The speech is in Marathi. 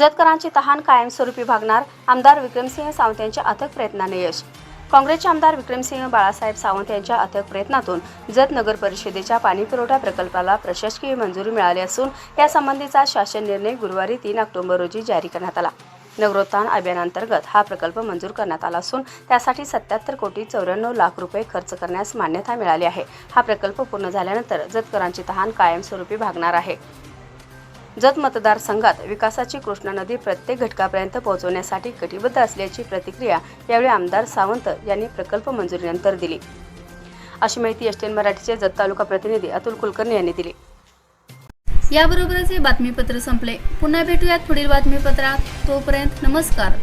जतकरांची तहान कायमस्वरूपी भागणार, आमदार विक्रमसिंह सावंत यांच्या अथक प्रयत्नाने यश. काँग्रेसचे आमदार विक्रमसिंह बाळासाहेब सावंत यांच्या अथक प्रयत्नातून जत नगर परिषदेच्या पाणीपुरवठा प्रकल्पाला प्रशासकीय मंजुरी मिळाली असून यासंबंधीचा शासन निर्णय गुरुवारी 3 ऑक्टोबर रोजी जारी करण्यात आला. नगरोत्थान अभियानांतर्गत हा प्रकल्प मंजूर करण्यात आला असून त्यासाठी 77,94,00,00,000 रुपये खर्च करण्यास मान्यता मिळाली आहे. हा प्रकल्प पूर्ण झाल्यानंतर जतकरांची तहान कायमस्वरूपी भागणार आहे. जत मतदारसंघात विकासाची कृष्णा नदी प्रत्येक घटकापर्यंत पोहोचवण्यासाठी कटिबद्ध असल्याची प्रतिक्रिया यावेळी आमदार सावंत यांनी प्रकल्प मंजुरीनंतर दिली, अशी माहिती एसटीएन मराठीचे जत तालुका प्रतिनिधी अतुल कुलकर्णी यांनी दिली. याबरोबरच हे बातमीपत्र संपले. पुन्हा भेटूयात पुढील बातमीपत्रात. तोपर्यंत नमस्कार.